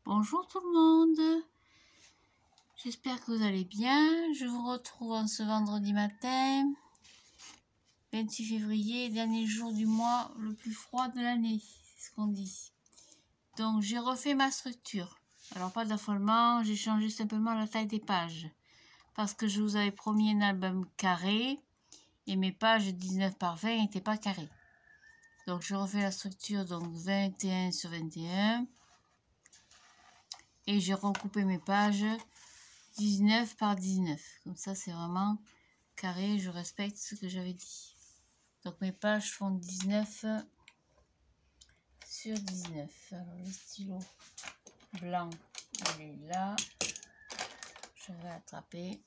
Bonjour tout le monde, j'espère que vous allez bien. Je vous retrouve en ce vendredi matin, 26 février, dernier jour du mois le plus froid de l'année, c'est ce qu'on dit. Donc j'ai refait ma structure. Alors pas d'affolement, j'ai changé simplement la taille des pages. Parce que je vous avais promis un album carré et mes pages 19 par 20 n'étaient pas carrées. Donc je refais la structure, donc 21 sur 21. Et j'ai recoupé mes pages 19 par 19. Comme ça, c'est vraiment carré. Je respecte ce que j'avais dit. Donc, mes pages font 19 sur 19. Alors, le stylo blanc, il est là. Je vais attraper.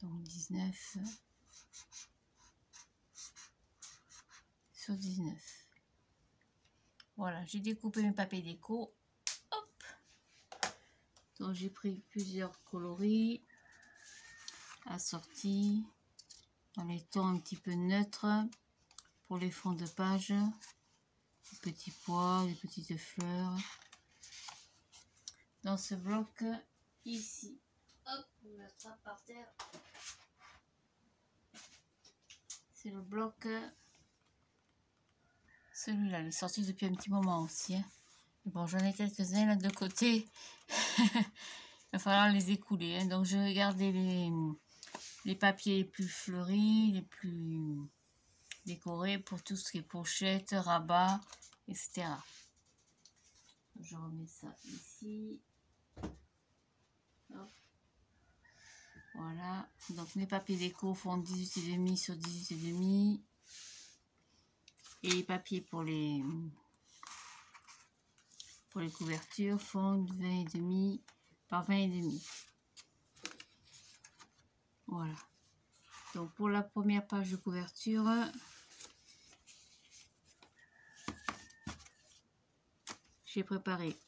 Donc, 19 sur 19. Voilà, j'ai découpé mes papiers déco. Hop. Donc, j'ai pris plusieurs coloris assortis dans les tons un petit peu neutres pour les fonds de page. Des petits pois, des petites fleurs. Dans ce bloc ici. Hop, on l'attrape par terre. C'est le bloc. Celui-là, il est sorti depuis un petit moment aussi. Hein. Bon, j'en ai quelques-uns là de côté. Il va falloir les écouler. Hein. Donc, je vais garder les papiers les plus fleuris, les plus décorés pour tout ce qui est pochette, rabat, etc. Je remets ça ici. Hop. Voilà, donc mes papiers déco font 18,5 sur 18,5. Et les papiers pour les couvertures font 20,5 par 20,5. Voilà. Donc pour la première page de couverture, j'ai préparé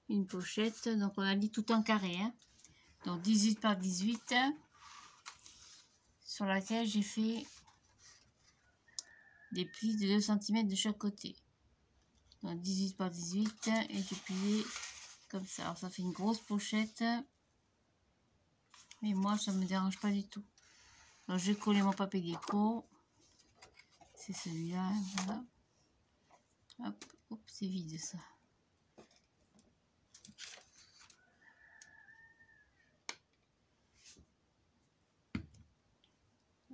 une pochette. Donc on a dit tout en carré. Hein. Donc 18 par 18. Sur laquelle j'ai fait des plis de 2 cm de chaque côté. Donc 18 par 18 et j'ai plié comme ça. Alors ça fait une grosse pochette. Mais moi ça me dérange pas du tout. Donc je vais coller mon papier déco. C'est celui-là. Voilà. Hop, hop, c'est vide ça.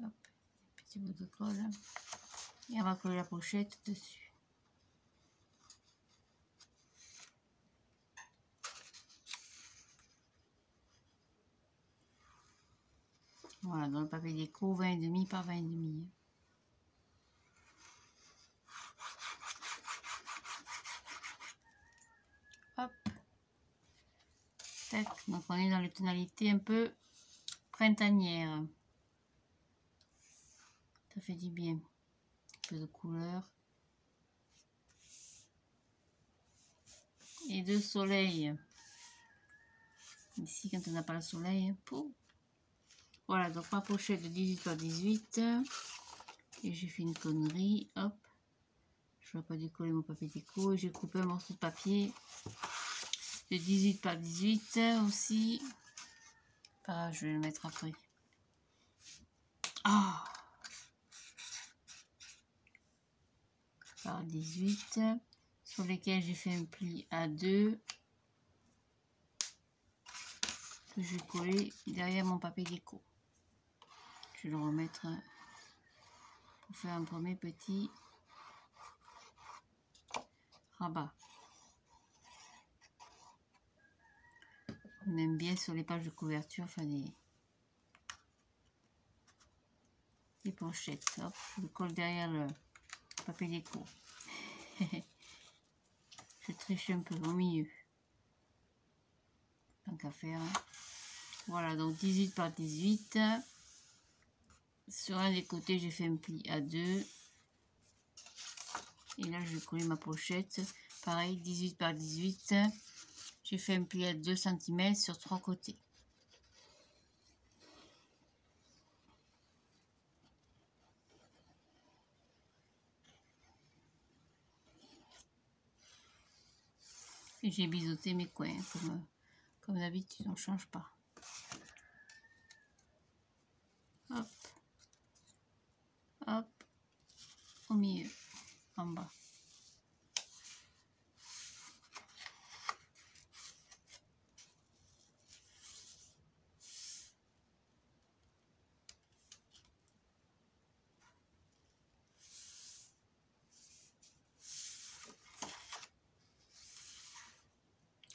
Hop, petit bout de colle. Et on va coller la pochette dessus. Voilà, dans le papier déco, 20,5 par 20,5. Hop. Tac. Donc on est dans les tonalités un peu printanières. Ça fait du bien. Un peu de couleur. Et de soleil. Ici, quand on n'a pas le soleil. Pouf. Voilà, donc ma pochette de 18 par 18. Et j'ai fait une connerie. Hop. Je ne vais pas décoller mon papier déco. J'ai coupé un morceau de papier de 18 par 18 aussi. Ah, je vais le mettre après. Ah, par 18 sur lesquels j'ai fait un pli à 2 que je vais coller derrière mon papier déco. Je vais le remettre pour faire un premier petit rabat. On aime bien sur les pages de couverture faire des pochettes. Hop, je le colle derrière le papier déco. Je triche un peu au milieu. Tant qu'à faire. Voilà, donc 18 par 18. Sur un des côtés, j'ai fait un pli à 2. Et là, je vais coller ma pochette. Pareil, 18 par 18. J'ai fait un pli à 2 cm sur 3 côtés. Et j'ai biseauté mes coins, comme d'habitude, on ne change pas. Hop, hop, au milieu, en bas.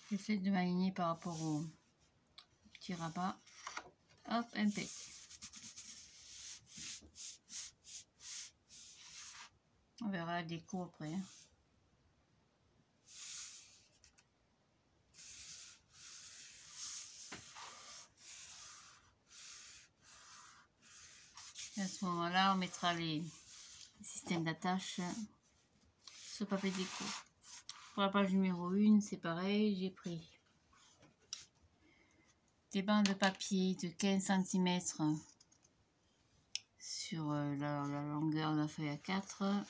J'essaie de m'aligner par rapport au petit rabat. Hop, impec. On verra la déco après. Et à ce moment-là, on mettra les systèmes d'attache sur le papier déco. Pour la page numéro 1, c'est pareil, j'ai pris des bandes de papier de 15 cm sur la longueur de la feuille A4.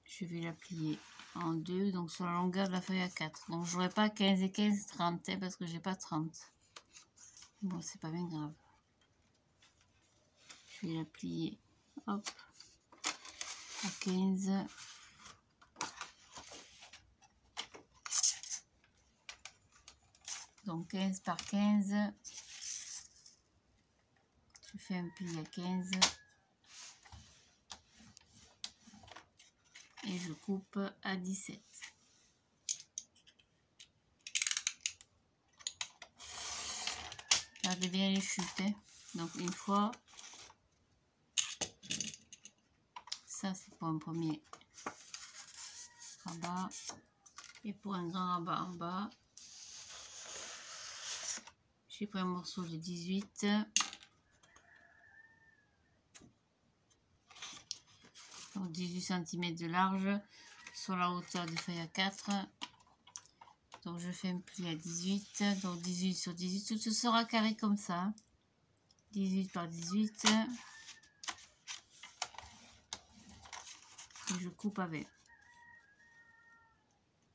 Je vais la plier en deux, donc sur la longueur de la feuille A4. Donc j'aurai pas 15 et 15, 30, hein, parce que j'ai pas 30. Bon, c'est pas bien grave. Je vais la plier, hop, à 15. Donc 15 par 15. Je fais un pli à 15. Et je coupe à 17. Regardez bien les chutes, hein. Donc une fois, ça c'est pour un premier rabat, et pour un grand rabat en bas, j'ai pris un morceau de 18, donc 18 cm de large sur la hauteur des feuilles A4. Donc je fais un pli à 18, donc 18 sur 18, tout ce sera carré comme ça, 18 par 18, et je coupe avec.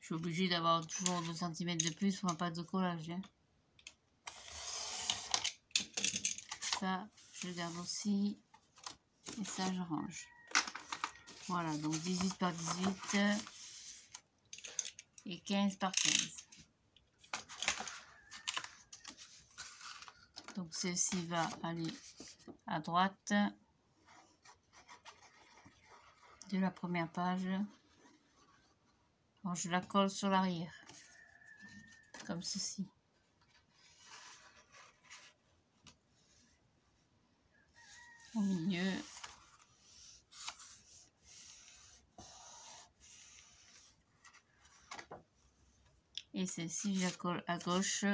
Je suis obligée d'avoir toujours 2 cm de plus pour ma pâte de collage, hein. Ça, je garde aussi, et ça, je range. Voilà, donc 18 par 18 et 15 par 15. Donc celle-ci va aller à droite de la première page. Bon, je la colle sur l'arrière, comme ceci. Au milieu. Et celle-ci, je la colle à gauche.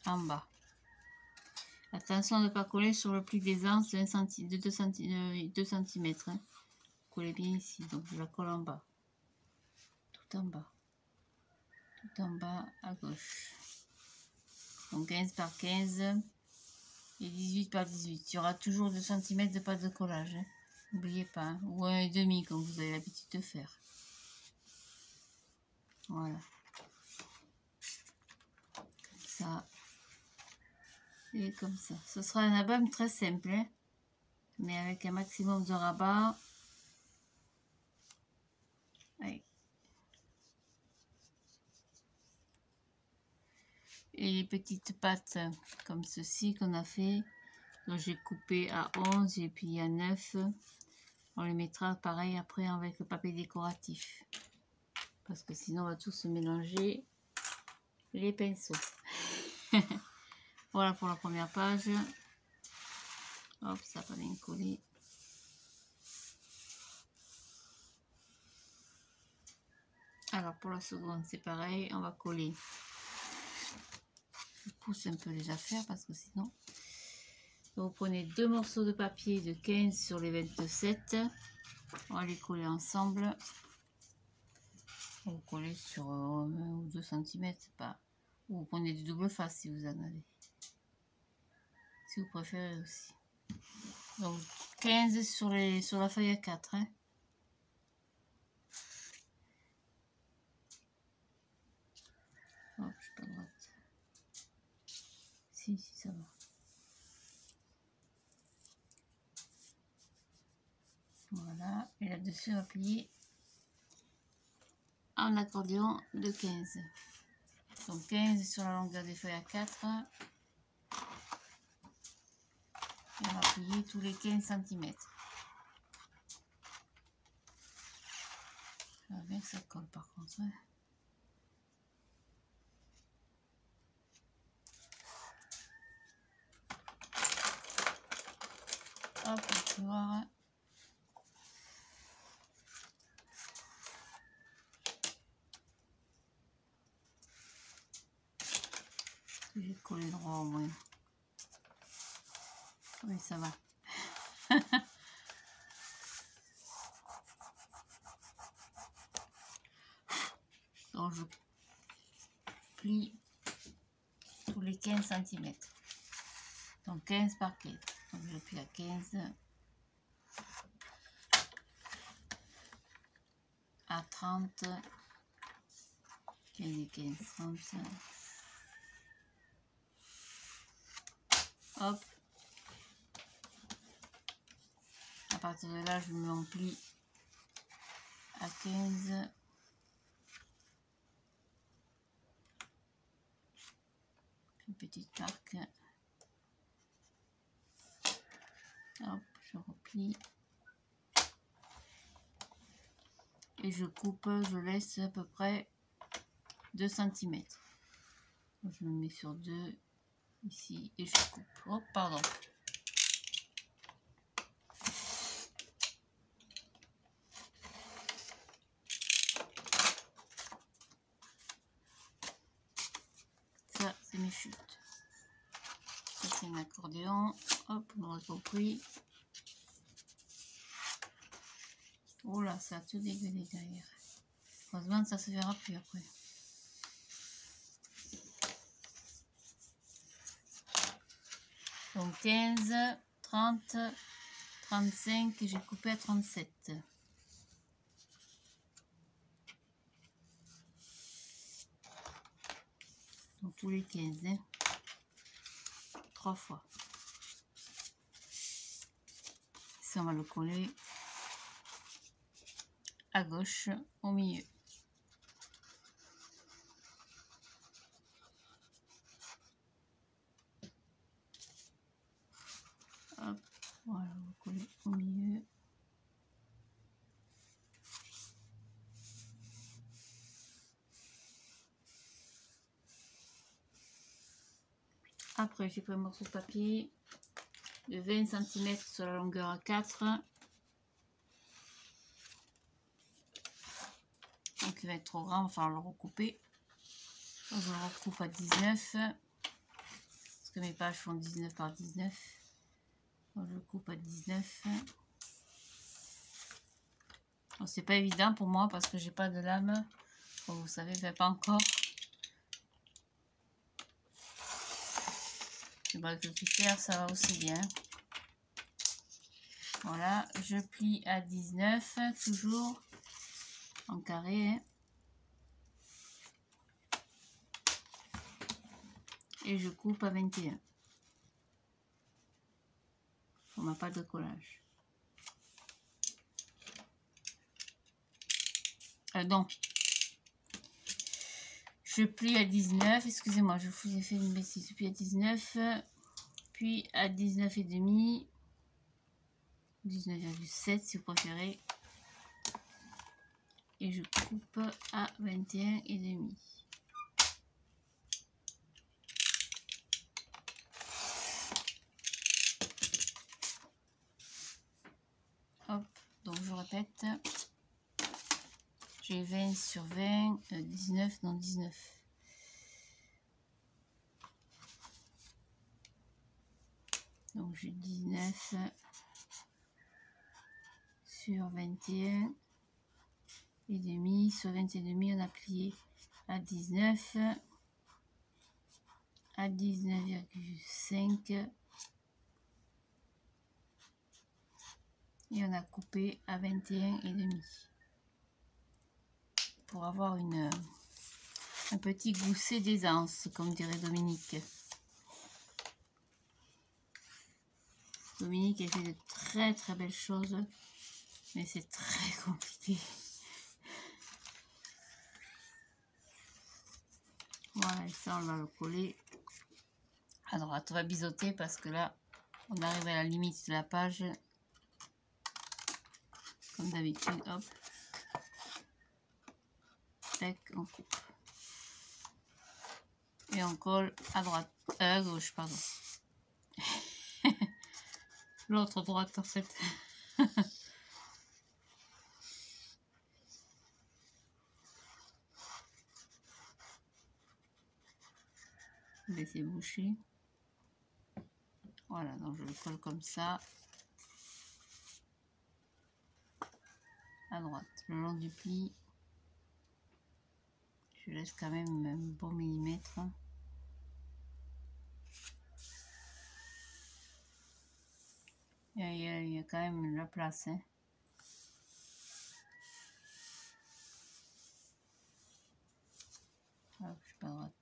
En bas. Attention de ne pas coller sur le pli d'aisance de 2 cm. Hein. Collez bien ici, donc je la colle en bas. Tout en bas. Tout en bas à gauche. Donc 15 par 15 et 18 par 18. Il y aura toujours 2 cm de pâte de collage. Hein. N'oubliez pas. Hein. Ou 1,5 comme vous avez l'habitude de faire. Voilà. Comme ça. Et comme ça. Ce sera un album très simple. Hein, mais avec un maximum de rabat. Allez. Et les petites pattes comme ceci qu'on a fait. Donc j'ai coupé à 11 et puis à 9. On les mettra pareil après avec le papier décoratif. Parce que sinon on va tous se mélanger les pinceaux. Voilà pour la première page. Hop, ça va bien coller. Alors pour la seconde c'est pareil, on va coller. Je pousse un peu les affaires parce que sinon... Donc vous prenez deux morceaux de papier de 15 sur les 27. On va les coller ensemble. Vous collez sur 1 ou 2 cm, c'est pas... Ou vous prenez du double face si vous en avez. Si vous préférez aussi. Donc 15 sur la feuille A4. Hein. Oh, je suis pas droite. Si, ça va. Voilà, et là-dessus, on va plier en accordéon de 15. Donc 15 sur la longueur des feuilles A4. Et on va plier tous les 15 cm. J'aimerais bien que ça colle par contre. Hein. Hop, on peut voir. J'ai collé droit au moins. Oui, ça va. Donc je plie tous les 15 cm. Donc 15 par 15. Donc je plie à 15. À 30. 15 et 15, 30. Hop. À partir de là, je me en plie à 15. Une petite marque. Hop, je replie. Et je coupe, je laisse à peu près 2 cm. Je me mets sur 2 ici et je coupe. Oh, pardon. Ça, c'est mes chutes. Ça, c'est un accordéon. Hop, on aura compris. Oh là, ça a tout dégueulé derrière. Heureusement, ça se verra plus après. Donc 15, 30, 35 et j'ai coupé à 37. Donc tous les 15, hein. 3 fois. Ça, on va le coller à gauche au milieu. Hop, voilà, on va coller au milieu. Après, j'ai pris un morceau de papier de 20 cm sur la longueur A4. Donc il va être trop grand, il va falloir le recouper. Donc, je le recoupe à 19. Parce que mes pages font 19 par 19. Donc, je le coupe à 19. C'est pas évident pour moi parce que j'ai pas de lame. Comme vous savez, je pas encore. Le brique cutter, ça va aussi bien. Voilà, je plie à 19, toujours en carré. Hein. Et je coupe à 21. On n'a pas de collage. Donc, je plie à 19, excusez-moi, je vous ai fait une bêtise. Je plie à 19, puis à 19 et demi, 19,7 si vous préférez. Et je coupe à 21 et demi. Hop, donc je répète. J'ai 20 sur 20, 19 dans 19. Donc j'ai 19 sur 21 et demi. Sur 20 et demi, on a plié à 19, à 19,5, Et on a coupé à 21,5 pour avoir un petit gousset d'aisance, comme dirait Dominique. Dominique a fait de très très belles choses, mais c'est très compliqué. Voilà, et ça on va le coller à droite. On va biseauter parce que là, on arrive à la limite de la page. Comme d'habitude, hop. Tac, on coupe. Et on colle à droite, à gauche, pardon. L'autre droite en fait. Laissez boucher. Voilà, donc je le colle comme ça. À droite, le long du pli. Je laisse quand même un bon millimètre. Il y a quand même la place. Hein. Hop, je suis pas droite.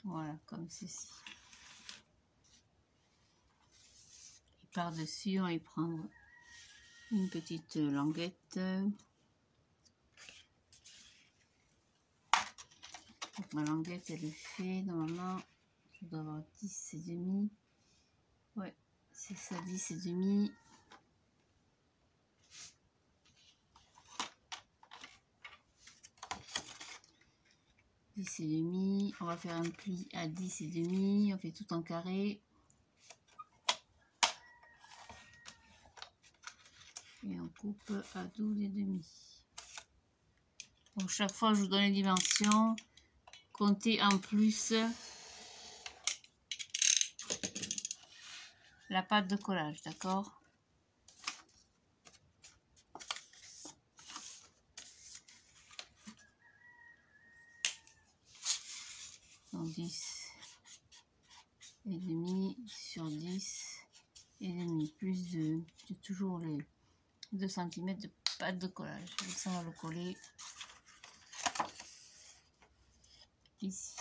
Voilà, comme ceci. Et par-dessus, on va y prendre une petite languette. Donc, ma languette, elle est faite. Normalement, je dois avoir 10,5. Ouais, c'est ça, 10,5. On va faire un pli à 10,5. On fait tout en carré. Et on coupe à 12,5. Donc chaque fois je vous donne les dimensions. Comptez en plus la pâte de collage, d'accord? Donc 10,5 sur 10,5 plus de toujours les 2 cm de pâte de collage. Et ça on va le coller ici.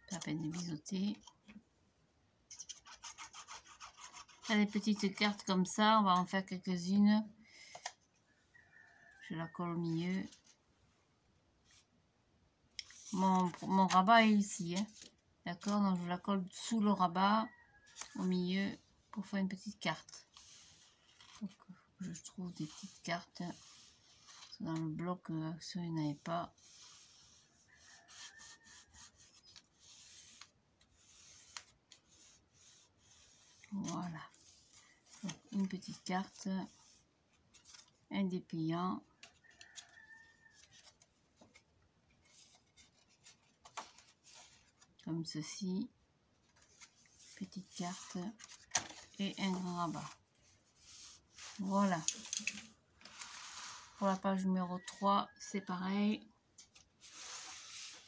Pas la peine de biseauter. Là, des petites cartes comme ça, on va en faire quelques-unes. Je la colle au milieu. Mon rabat est ici, hein. D'accord, donc je la colle sous le rabat, au milieu, pour faire une petite carte. Donc, je trouve des petites cartes. Dans le bloc, si il n'y en avait pas. Voilà. Donc, une petite carte. Un dépliant. Comme ceci. Petite carte. Et un grand rabat. Voilà. Pour la page numéro 3, c'est pareil.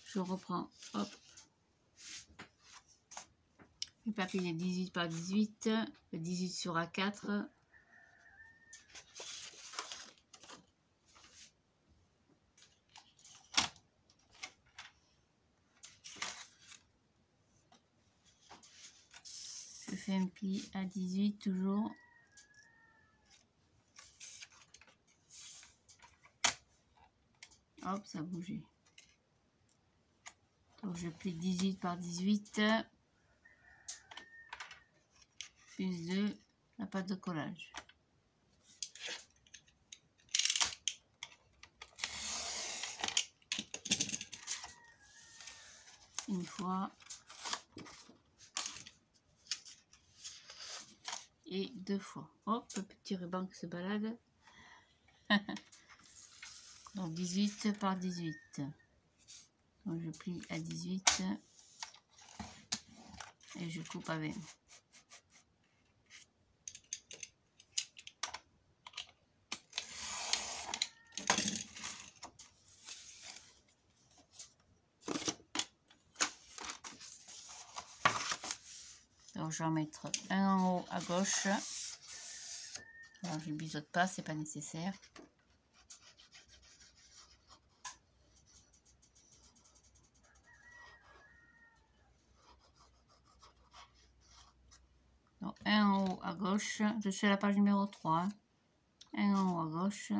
Je reprends, hop. Le papier est 18 par 18, le 18 sur A4. Je fais un pli à 18 toujours. Hop, ça a bougé. Donc je plie 18 par 18. Plus de la pâte de collage. Une fois. Et 2 fois. Hop, le petit ruban qui se balade. Donc 18 par 18. Donc je plie à 18 et je coupe à 20. Donc je vais en mettre un en haut à gauche. Alors je ne biseaute pas, c'est pas nécessaire. Donc un en haut à gauche, je suis à la page numéro 3. Hein. Un en haut à gauche.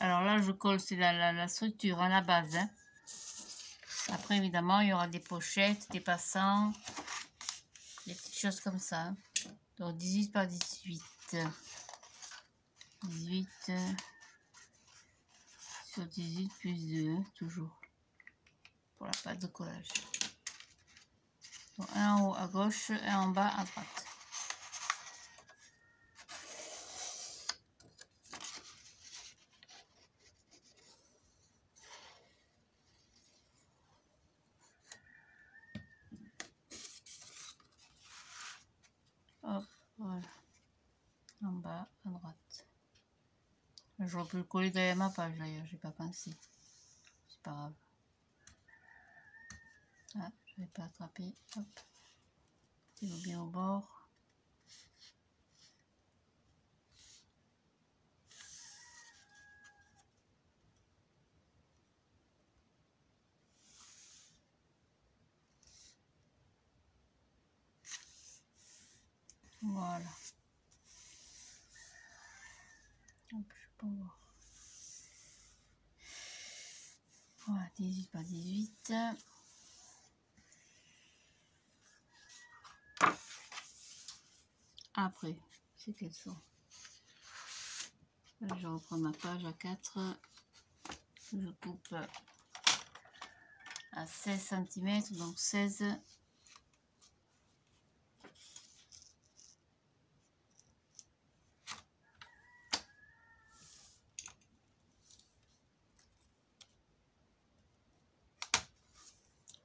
Alors là, je colle, c'est la structure, hein, la base. Hein. Après, évidemment, il y aura des pochettes, des passants, des petites choses comme ça. Hein. Donc 18 par 18. 18 sur 18 plus 2, hein, toujours. Pour la pâte de collage. Donc un en haut à gauche, un en bas à droite. Hop, voilà. En bas à droite. J'aurais pu le coller derrière ma page d'ailleurs, j'ai pas pensé. C'est pas grave. Ah, je vais pas attraper. Hop. C'est bien au bord. Voilà. Hop, je peux voir. Voilà, 18 par 18. Après, c'est quelles sont. Là, je reprends ma page à 4. Je coupe à 16 cm, donc 16.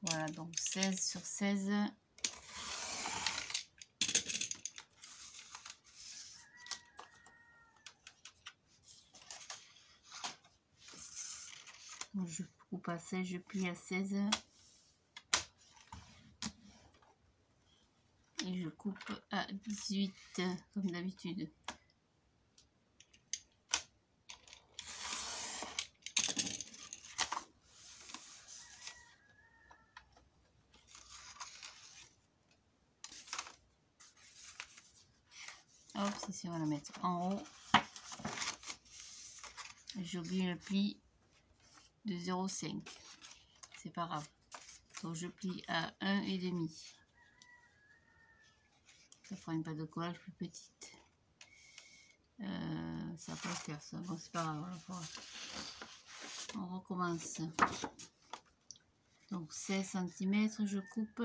Voilà, donc 16 sur 16. Je coupe à 16, je plie à 16. Et je coupe à 18, comme d'habitude. Hop, ceci on va la mettre en haut. J'ai oublié le pli de 0,5. C'est pas grave. Donc je plie à 1,5. Ça fera une pâte de collage plus petite. Ça peut faire ça. Bon, c'est pas grave. On recommence. Donc 16 cm, je coupe.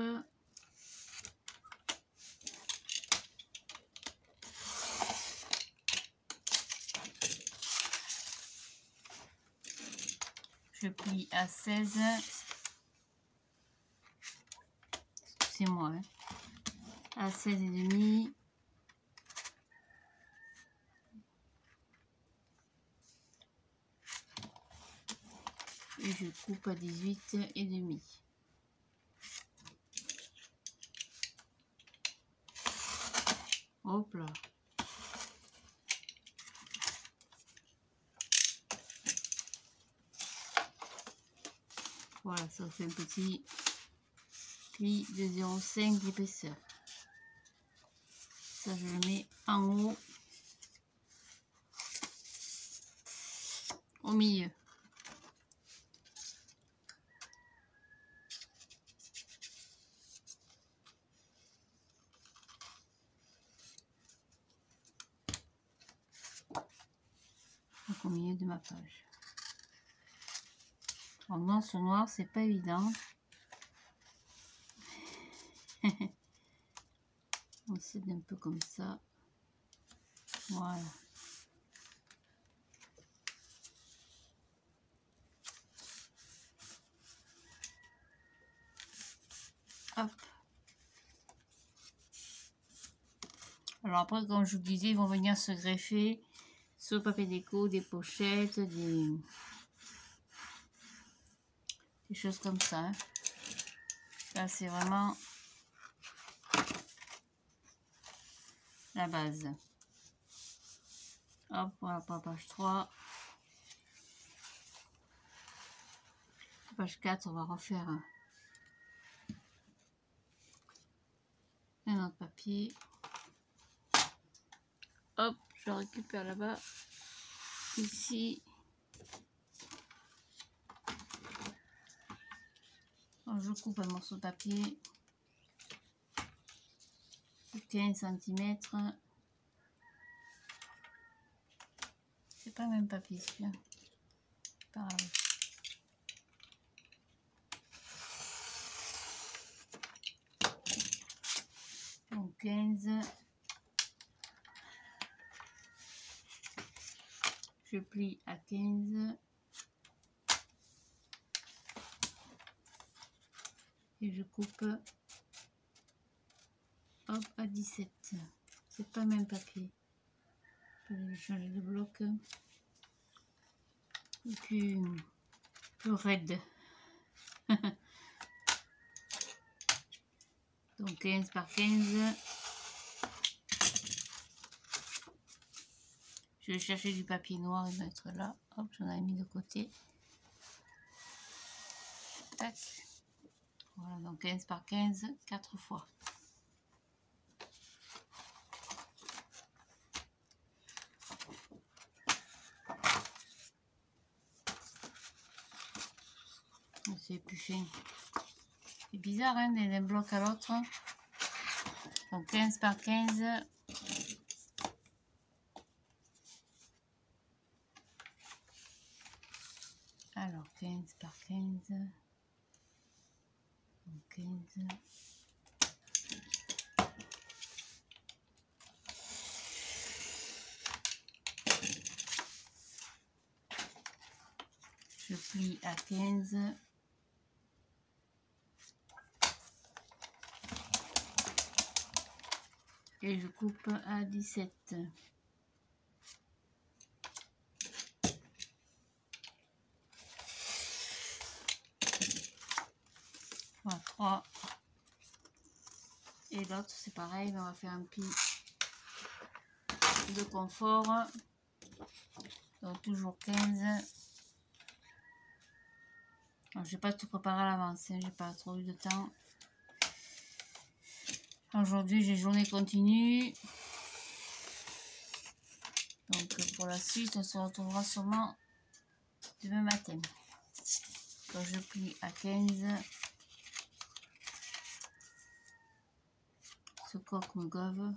Je plie à 16. Excusez-moi. Hein. À 16,5. Et je coupe à 18,5. Hop là. Voilà, ça fait un petit pli de 0,5 d'épaisseur. Ça, je le mets en haut, au milieu. Donc au milieu de ma page. En noir sur noir, c'est pas évident. On cède un peu comme ça. Voilà. Hop. Alors après, comme je vous disais, ils vont venir se greffer sur le papier déco, des pochettes, des choses comme ça. Hein. Là, c'est vraiment la base. Hop, voilà pour la page 3. Page 4, on va refaire un autre papier. Hop, je récupère là-bas. Ici. Alors, je coupe un morceau de papier. 15 cm. C'est pas le même papier celui-là. Pareil. Donc 15. Je plie à 15. Et je coupe hop à 17. C'est pas le même papier. Je vais changer de bloc. Et plus raide. Donc 15 par 15. Je vais chercher du papier noir et mettre là. Hop, j'en ai mis de côté. Tac. Voilà, donc 15 par 15, 4 fois. C'est plus fin. C'est bizarre, hein, d'un bloc à l'autre. Donc 15 par 15. Alors 15 par 15. Donc 15. Je plie à 15. Et je coupe à 17. Voilà, 3. Et l'autre, c'est pareil, on va faire un pli de confort. Donc toujours 15. Je n'ai pas tout préparé à l'avance, hein, j'ai pas trop eu de temps. Aujourd'hui, j'ai journée continue. Donc pour la suite, on se retrouvera sûrement demain matin. Donc je plie à 15. Ce coq me gave.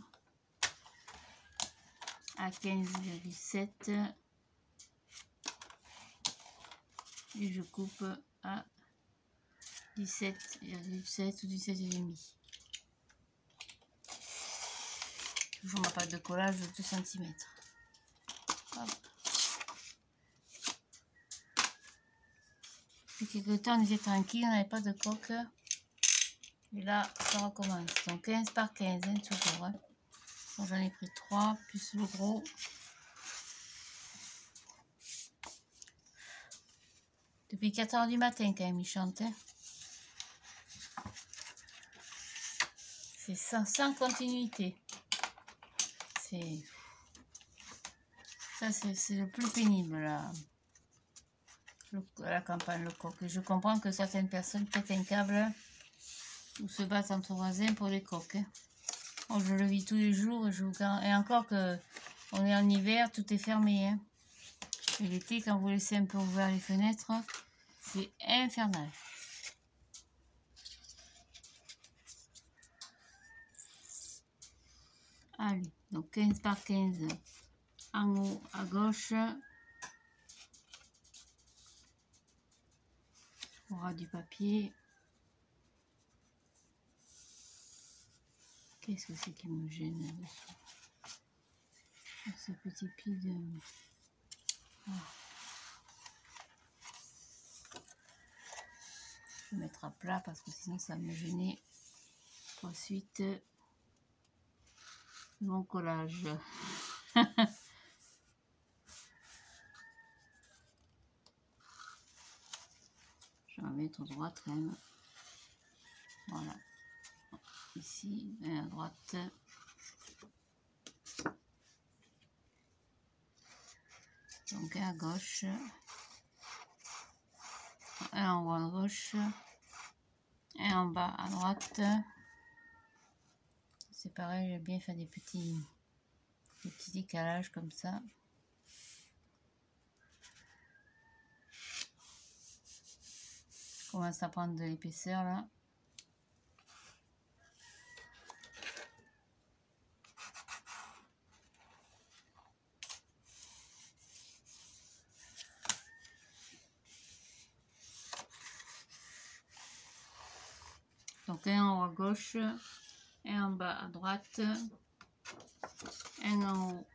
À 15,7. Et je coupe à 17,7 ou 17,5. Toujours ma pâte de collage de 2 cm. Hop. Depuis quelques temps, on était tranquille, on n'avait pas de coque. Et là, ça recommence. Donc 15 par 15, hein, toujours. Hein. Bon, j'en ai pris 3, plus le gros. Depuis 4 h du matin, quand même, il chante. Hein. C'est sans continuité. Ça, c'est le plus pénible, là. La campagne, le coq. Je comprends que certaines personnes pètent un câble ou se battent entre voisins pour les coqs. Hein. Oh, je le vis tous les jours et encore que on est en hiver, tout est fermé. Hein. Et l'été, quand vous laissez un peu ouvert les fenêtres, c'est infernal. Allez, donc 15 par 15 en haut à gauche. On aura du papier. Qu'est-ce que c'est qui me gêne là-dessus? Ce petit pli de... Oh. Je vais mettre à plat parce que sinon ça va me gêner. Ensuite, mon collage. Je vais mettre droite quand même. Voilà. Ici, et à droite. Donc à gauche. Un en haut à gauche. Et en bas à droite. C'est pareil, j'ai bien fait des petits décalages comme ça. Je commence à prendre de l'épaisseur là. Donc un en haut à gauche, un en bas à droite, un en haut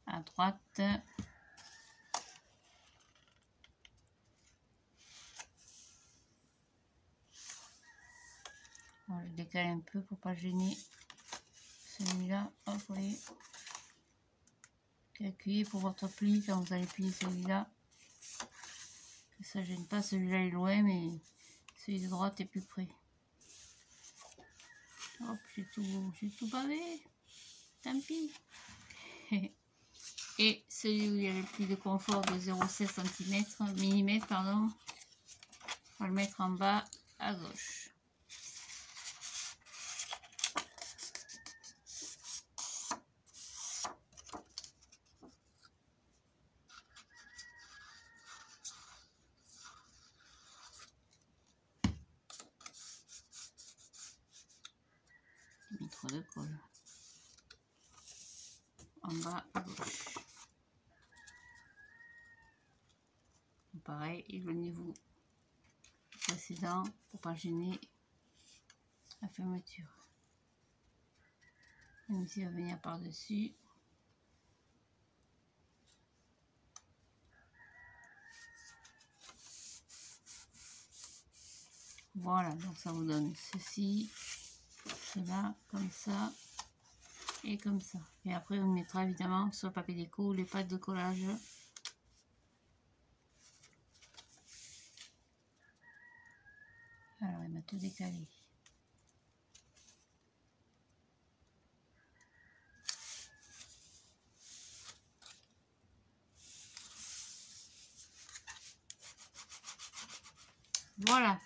à droite. Bon, je décale un peu pour pas gêner celui-là. Hop, vous voyez. Calculez pour votre pli quand vous allez plier celui-là. Que ça gêne pas, celui-là est loin, mais celui de droite est plus près. Hop, j'ai tout bavé. Tant pis. Et celui où il y a le pli de confort de 0,7 cm, pardon, on va le mettre en bas à gauche. J'ai mis trop de colle. En bas à gauche. Pareil, éloignez-vous précédent pour pas gêner la fermeture. Même ici, on va venir par-dessus. Voilà, donc ça vous donne ceci, cela, comme ça et comme ça. Et après, on mettra évidemment sur le papier déco les pattes de collage. Alors, il m'a tout décalé. Voilà.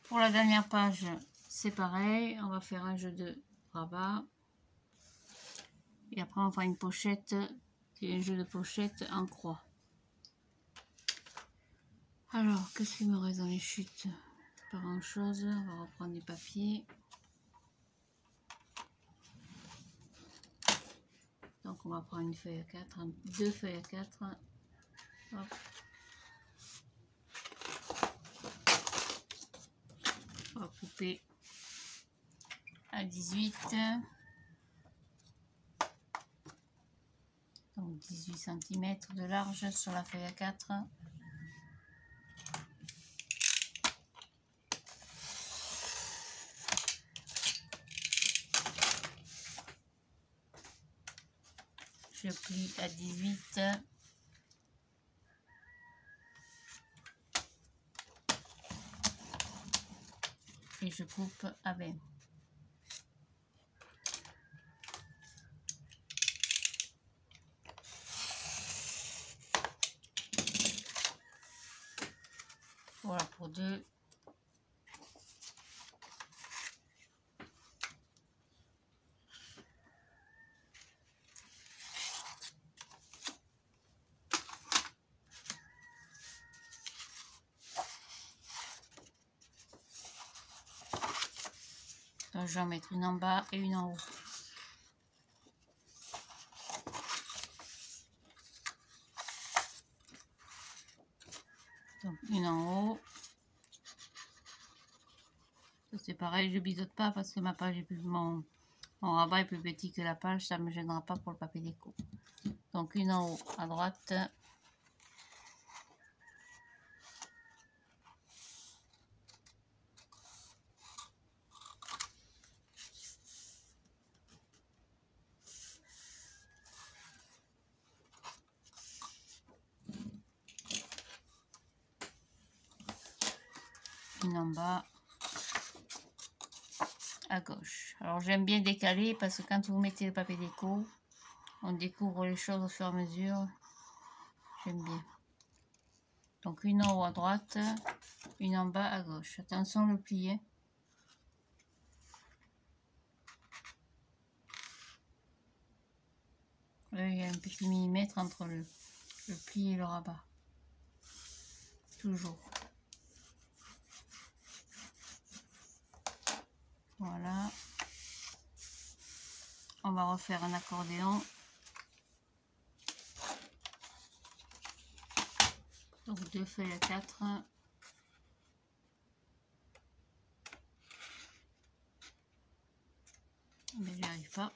Pour la dernière page, c'est pareil. On va faire un jeu de rabat. Et après, on fera une pochette, qui est un jeu de pochette en croix. Alors, qu'est-ce qu'il me reste dans les chutes? Pas grand chose. On va reprendre du papier. Donc, on va prendre une feuille à 4, deux feuilles à 4. Hop. On va couper à 18. Donc 18 cm de large sur la feuille à 4. Je plie à 18. Et je coupe à 20. Voilà pour deux. Donc je vais en mettre une en bas et une en haut. Donc une en haut. C'est pareil, je biseaute pas parce que ma page est plus, mon rabat est plus petit que la page, ça ne me gênera pas pour le papier déco. Donc une en haut à droite. une en bas à gauche. Alors j'aime bien décaler parce que quand vous mettez le papier déco, on découvre les choses au fur et à mesure. J'aime bien. Donc une en haut à droite, une en bas à gauche. Attention le pli. Hein. Là, il y a un petit millimètre entre le pli et le rabat. Toujours. Voilà. On va refaire un accordéon. Donc 2 feuilles à 4. Mais j'y arrive pas.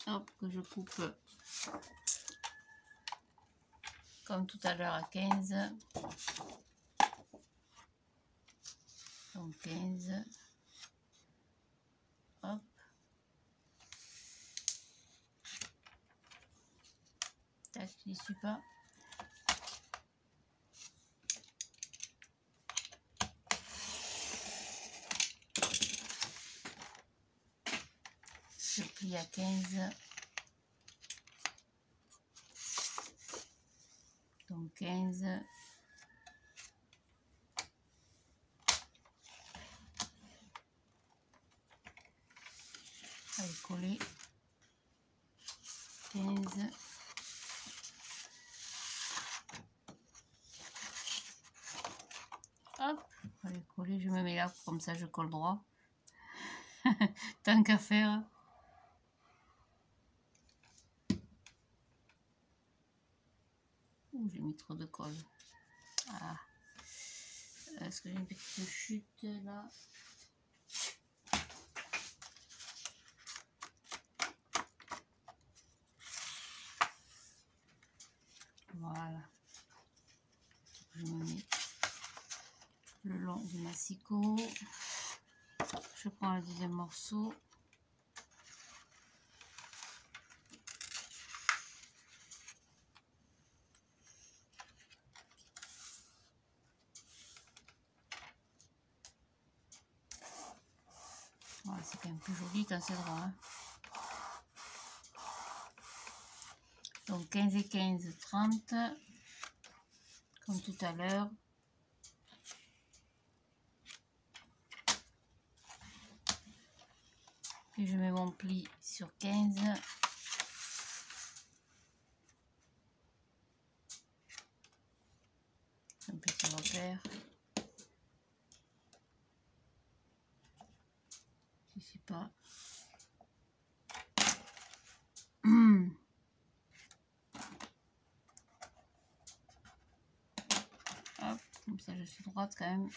Hop, que je coupe comme tout à l'heure à 15. Donc 15. Hop. Tac, je n'y suis pas. Je plie à 15. Donc 15. Allez, coller. 15. Hop, allez, coller. Je me mets là, comme ça je colle droit. Tant qu'à faire. Ouh, j'ai mis trop de colle. Ah. Est-ce que j'ai une petite chute là? Voilà. Je me mets le long du massicot. Je prends le deuxième morceau. Voilà, c'est quand même plus joli quand c'est droit. Hein. Donc 15 et 15, 30. Comme tout à l'heure. Puis je mets mon pli sur 15. Un petit repère. Je ne sais pas. Hop, comme ça je suis droite quand même.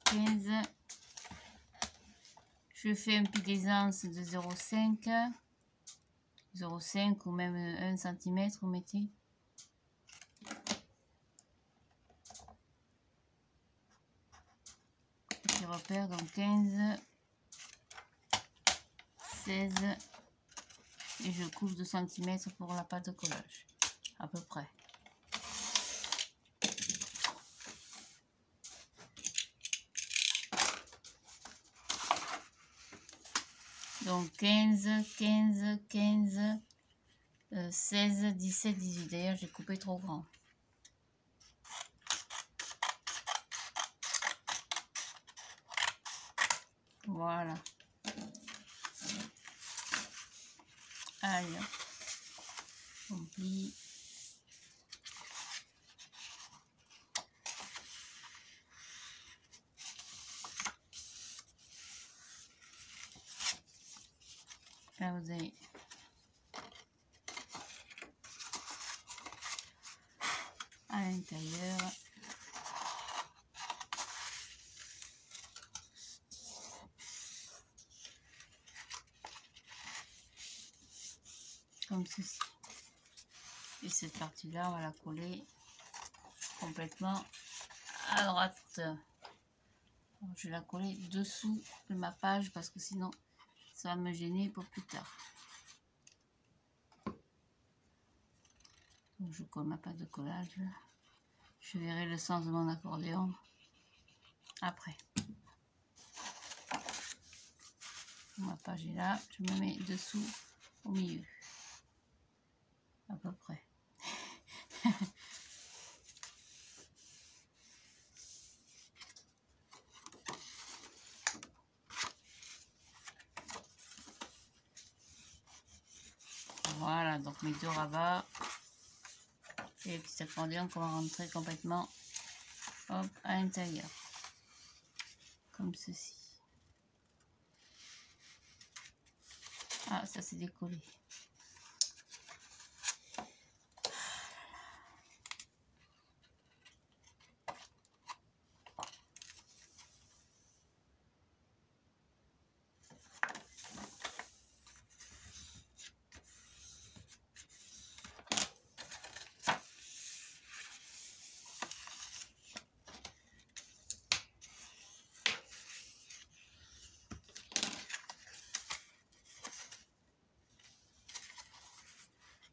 15. Je fais un pli d'aisance de 0,5. 0,5 ou même 1 cm, vous mettez. Petit repère, donc 15, 16. Et je coupe 2 cm pour la pâte de collage, à peu près. Donc 15, 15, 15, 16, 17, 18. D'ailleurs, j'ai coupé trop grand. Voilà. Allez, on plie. Là, vous avez à l'intérieur. Comme ceci. Et cette partie-là, on va la coller complètement à droite. Alors, je vais la coller dessous de ma page parce que sinon, ça va me gêner pour plus tard. Donc, je colle ma pâte de collage. Je verrai le sens de mon accordéon. après. Ma page est là, je me mets dessous au milieu. À peu près. Voilà, donc mes deux rabats et les petits accordions qu'on va rentrer complètement hop, à l'intérieur. Comme ceci. Ah, ça c'est décollé.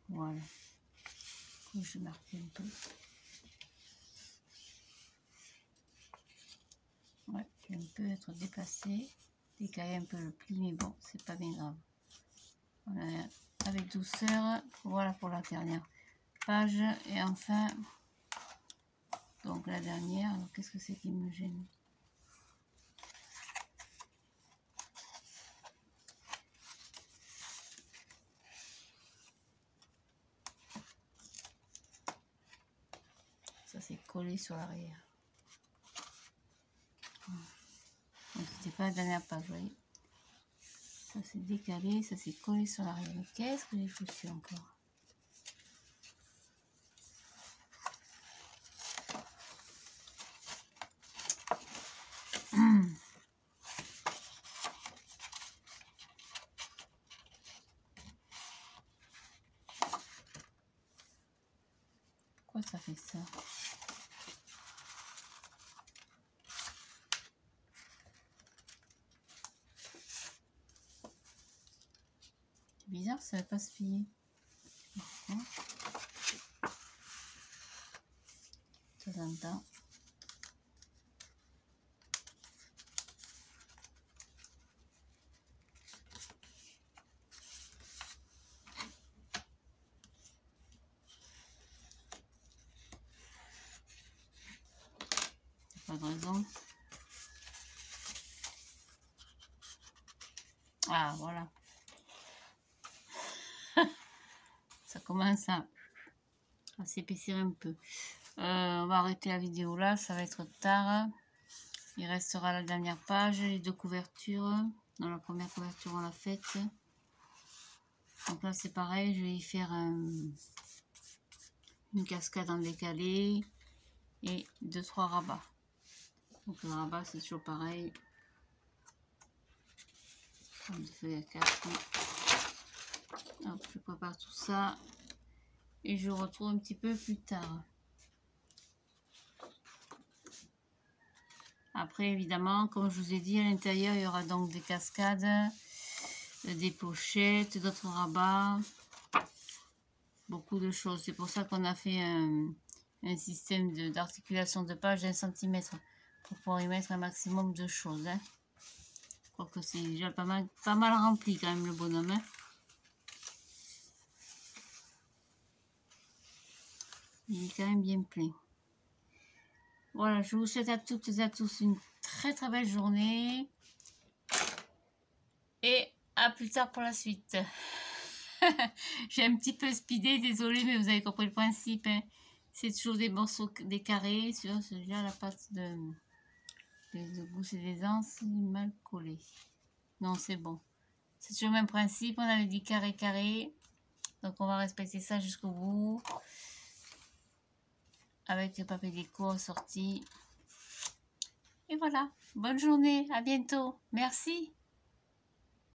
Voilà. Je vais marquer un peu. Ouais, il peut être déplacé, décaler un peu le pli, mais bon, c'est pas bien grave. Voilà, avec douceur. Voilà pour la dernière page. Et enfin, donc la dernière, qu'est-ce que c'est qui me gêne? Ça c'est collé sur l'arrière. Donc c'était pas la dernière page, vous voyez. Ça c'est décalé, ça c'est collé sur l'arrière. Mais qu'est-ce que j'ai foutu encore? Pourquoi ça fait ça? C'est bizarre, ça va pas se plier. De temps en temps. Pas de raison. Ah, voilà. Ça commence à s'épaissir un peu. On va arrêter la vidéo là, ça va être tard. Il restera la dernière page, les deux couvertures. Dans la première couverture, on l'a faite. Donc là, c'est pareil, je vais y faire une cascade en décalé et 2-3 rabats. Donc le rabat, c'est toujours pareil. Comme de feuille à 4. Hop, je prépare tout ça et je retrouve un petit peu plus tard. Après, évidemment, comme je vous ai dit, à l'intérieur, il y aura donc des cascades, des pochettes, d'autres rabats, beaucoup de choses. C'est pour ça qu'on a fait un système d'articulation de page d'1 cm pour pouvoir y mettre un maximum de choses. Hein. Je crois que c'est déjà pas mal rempli quand même le bonhomme. Hein. Il est quand même bien plein. Voilà, je vous souhaite à toutes et à tous une très très belle journée. Et à plus tard pour la suite. J'ai un petit peu speedé, désolé, mais vous avez compris le principe. Hein. C'est toujours des morceaux, des carrés. Celui-là, la pâte de gousse et des ans, c'est mal collé. Non, c'est bon. C'est toujours le même principe. On avait dit carré, carré. Donc, on va respecter ça jusqu'au bout. Avec le papier déco sorti. Et voilà. Bonne journée. À bientôt. Merci.